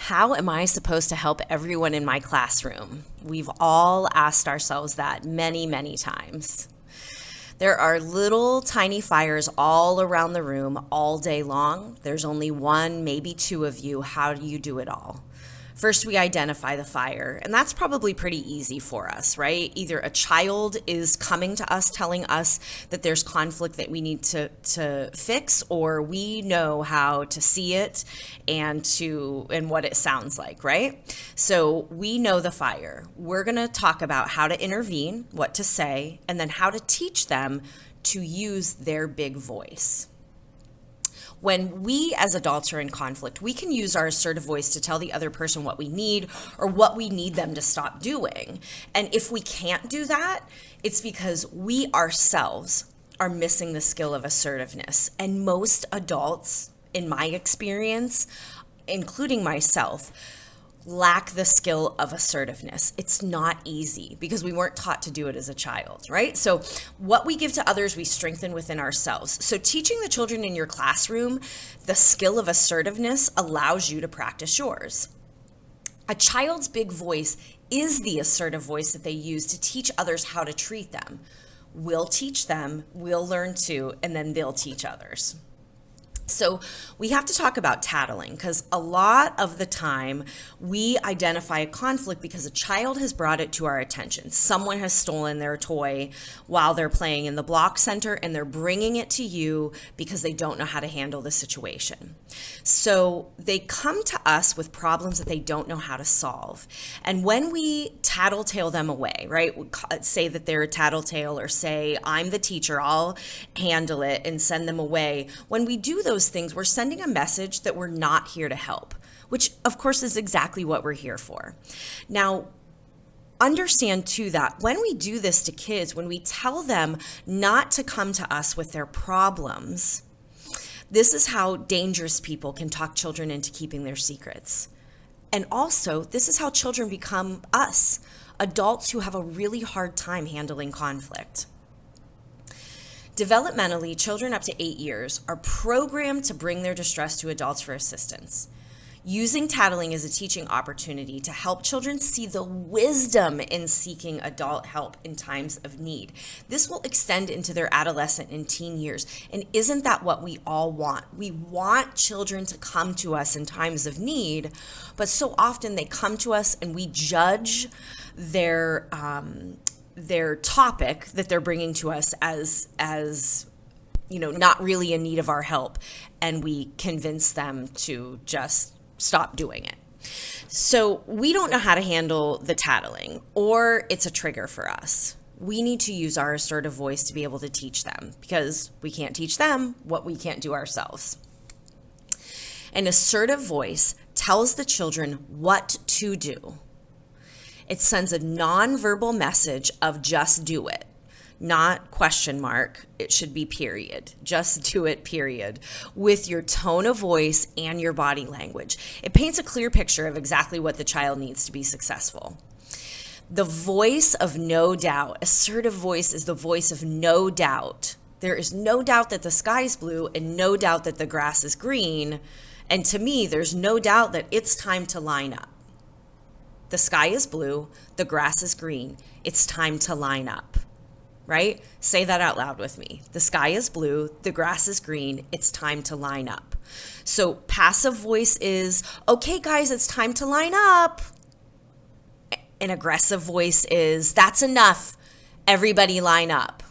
How am I supposed to help everyone in my classroom? We've all asked ourselves that many, many times. There are little tiny fires all around the room all day long. There's only one, maybe two of you. How do you do it all? First, we identify the fire, and that's probably pretty easy for us, right? Either a child is coming to us telling us that there's conflict that we need to fix, or we know how to see it and what it sounds like, right? So we know the fire. We're going to talk about how to intervene, what to say, and then how to teach them to use their big voice. When we as adults are in conflict, we can use our assertive voice to tell the other person what we need or what we need them to stop doing. And if we can't do that, it's because we ourselves are missing the skill of assertiveness. And most adults, in my experience, including myself, lack the skill of assertiveness. It's not easy because we weren't taught to do it as a child, right? So what we give to others, we strengthen within ourselves. So teaching the children in your classroom the skill of assertiveness allows you to practice yours. A child's big voice is the assertive voice that they use to teach others how to treat them. We'll teach them, we'll learn too, and then they'll teach others. So we have to talk about tattling because a lot of the time we identify a conflict because a child has brought it to our attention. Someone has stolen their toy while they're playing in the block center and they're bringing it to you because they don't know how to handle the situation. So they come to us with problems that they don't know how to solve. And when we tattletale them away, right? Say that they're a tattletale or say, I'm the teacher, I'll handle it and send them away. When we do those things, we're sending a message that we're not here to help, which of course is exactly what we're here for. Now, understand too that when we do this to kids, when we tell them not to come to us with their problems, this is how dangerous people can talk children into keeping their secrets. And also, this is how children become us, adults who have a really hard time handling conflict. Developmentally, children up to 8 years are programmed to bring their distress to adults for assistance. Using tattling as a teaching opportunity to help children see the wisdom in seeking adult help in times of need. This will extend into their adolescent and teen years. And isn't that what we all want? We want children to come to us in times of need, but so often they come to us and we judge their topic that they're bringing to us as not really in need of our help, and we convince them to just stop doing it. So we don't know how to handle the tattling, or it's a trigger for us. We need to use our assertive voice to be able to teach them because we can't teach them what we can't do ourselves. An assertive voice tells the children what to do. It sends a nonverbal message of just do it, not question mark. It should be period. Just do it, period, with your tone of voice and your body language. It paints a clear picture of exactly what the child needs to be successful. The voice of no doubt, assertive voice is the voice of no doubt. There is no doubt that the sky is blue and no doubt that the grass is green. And to me, there's no doubt that it's time to line up. The sky is blue, the grass is green. It's time to line up, right? Say that out loud with me. The sky is blue, the grass is green. It's time to line up. So passive voice is, okay, guys, it's time to line up. An aggressive voice is, that's enough. Everybody line up.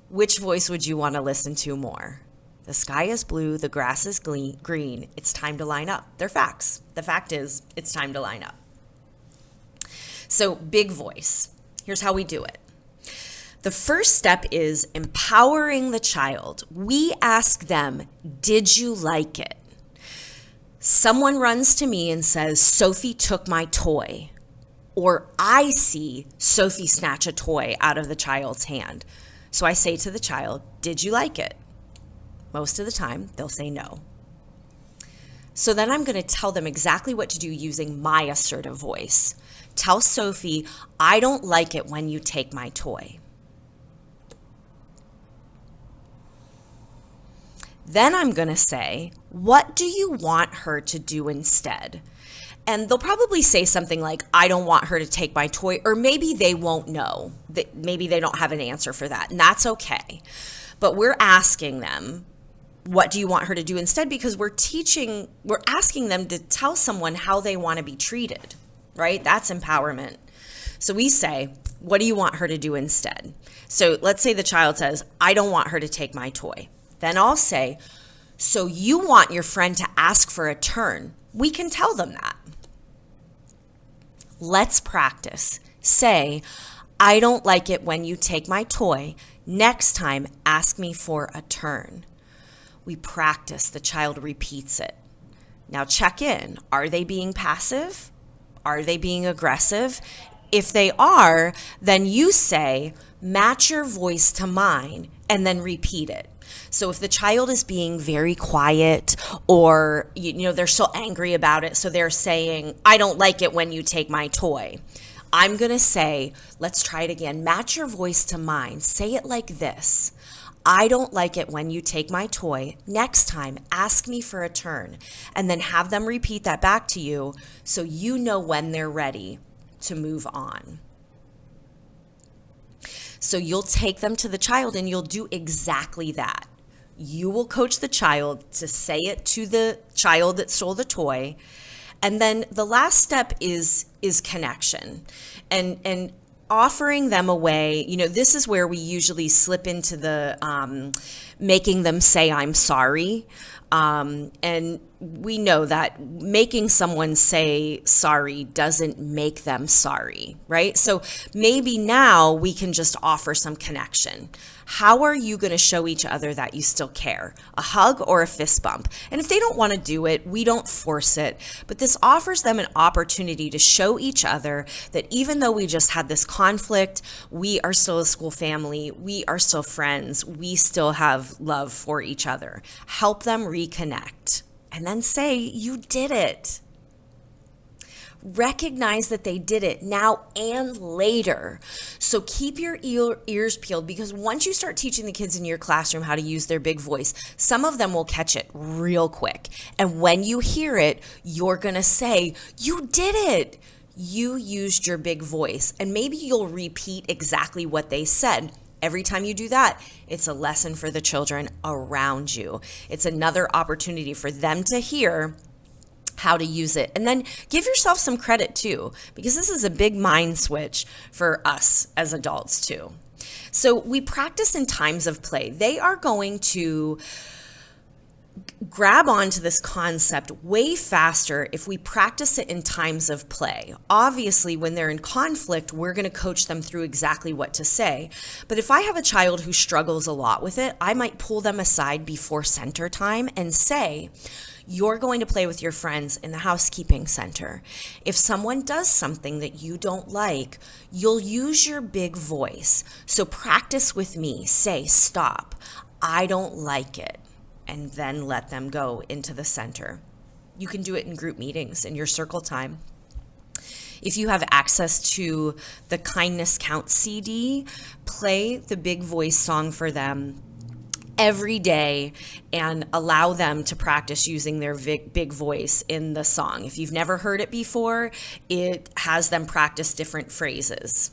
Which voice would you want to listen to more? The sky is blue, the grass is green. It's time to line up. They're facts. The fact is, it's time to line up. So big voice. Here's how we do it. The first step is empowering the child. We ask them, did you like it? Someone runs to me and says, Sophie took my toy. Or I see Sophie snatch a toy out of the child's hand. So I say to the child, did you like it? Most of the time, they'll say no. So then I'm going to tell them exactly what to do using my assertive voice. Tell Sophie, I don't like it when you take my toy. Then I'm going to say, what do you want her to do instead? And they'll probably say something like, I don't want her to take my toy, or maybe they won't know. Maybe they don't have an answer for that, and that's okay. But we're asking them, what do you want her to do instead? Because we're asking them to tell someone how they want to be treated, right? That's empowerment. So we say, what do you want her to do instead? So let's say the child says, I don't want her to take my toy. Then I'll say, so you want your friend to ask for a turn. We can tell them that. Let's practice. Say, I don't like it when you take my toy. Next time, ask me for a turn. We practice. The child repeats it. Now check in. Are they being passive? Are they being aggressive? If they are, then you say, match your voice to mine, and then repeat it. So if the child is being very quiet, or they're still angry about it, so they're saying, I don't like it when you take my toy, I'm going to say, let's try it again. Match your voice to mine. Say it like this. I don't like it when you take my toy. Next time, ask me for a turn. And then have them repeat that back to you so you know when they're ready to move on. So you'll take them to the child and you'll do exactly that. You will coach the child to say it to the child that stole the toy. And then the last step is connection and offering them a way. This is where we usually slip into the making them say, I'm sorry. And we know that making someone say sorry doesn't make them sorry, right? So maybe now we can just offer some connection. How are you going to show each other that you still care? A hug or a fist bump? And if they don't want to do it, we don't force it. But this offers them an opportunity to show each other that even though we just had this conflict, we are still a school family. We are still friends. We still have love for each other. Help them reconnect. And then say, you did it. Recognize that they did it now and later. So keep your ears peeled, because once you start teaching the kids in your classroom how to use their big voice, some of them will catch it real quick. And when you hear it, you're going to say, you did it. You used your big voice. And maybe you'll repeat exactly what they said. Every time you do that, it's a lesson for the children around you. It's another opportunity for them to hear how to use it. And then give yourself some credit too, because this is a big mind switch for us as adults too. So we practice in times of play. They are going to grab onto this concept way faster if we practice it in times of play. Obviously, when they're in conflict, we're going to coach them through exactly what to say. But if I have a child who struggles a lot with it, I might pull them aside before center time and say, you're going to play with your friends in the housekeeping center. If someone does something that you don't like, you'll use your big voice. So practice with me. Say, stop. I don't like it. And then let them go into the center. You can do it in group meetings, in your circle time. If you have access to the Kindness Counts CD, play the big voice song for them every day and allow them to practice using their big voice in the song. If you've never heard it before, it has them practice different phrases.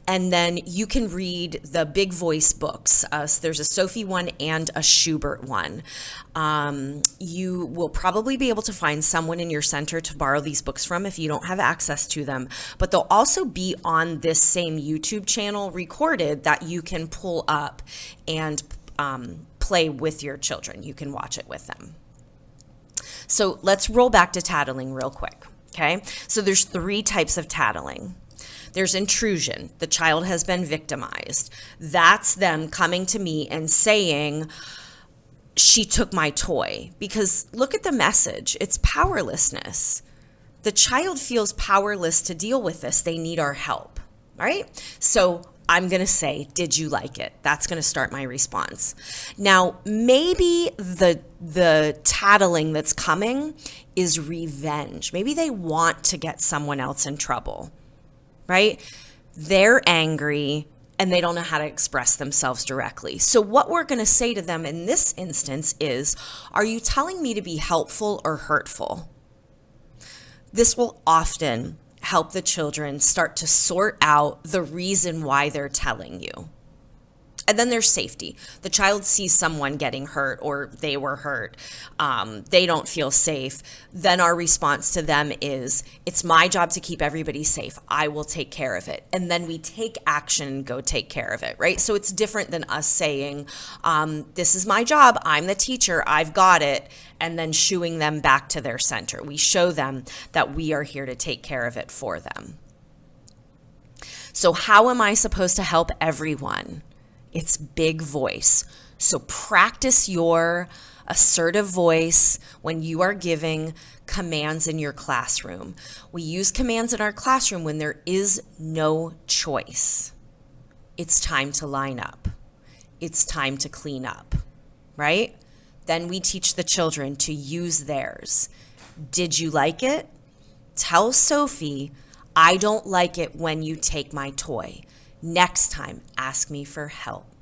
And then you can read the big voice books. There's a Sophie one and a Schubert one. You will probably be able to find someone in your center to borrow these books from if you don't have access to them. But they'll also be on this same YouTube channel recorded that you can pull up and play with your children. You can watch it with them. So let's roll back to tattling real quick. Okay, so there's 3 types of tattling. There's intrusion. The child has been victimized. That's them coming to me and saying, she took my toy. Because look at the message. It's powerlessness. The child feels powerless to deal with this. They need our help, right? So I'm going to say, did you like it? That's going to start my response. Now, maybe the tattling that's coming is revenge. Maybe they want to get someone else in trouble. Right? They're angry and they don't know how to express themselves directly. So what we're going to say to them in this instance is, are you telling me to be helpful or hurtful? This will often help the children start to sort out the reason why they're telling you. And then there's safety. The child sees someone getting hurt or they were hurt. They don't feel safe. Then our response to them is, it's my job to keep everybody safe. I will take care of it. And then we take action and go take care of it, right? So it's different than us saying, this is my job. I'm the teacher. I've got it. And then shooing them back to their center. We show them that we are here to take care of it for them. So how am I supposed to help everyone? It's big voice. So practice your assertive voice when you are giving commands in your classroom. We use commands in our classroom when there is no choice. It's time to line up. It's time to clean up, right? Then we teach the children to use theirs. Did you like it? Tell Sophie, I don't like it when you take my toy. Next time, ask me for help.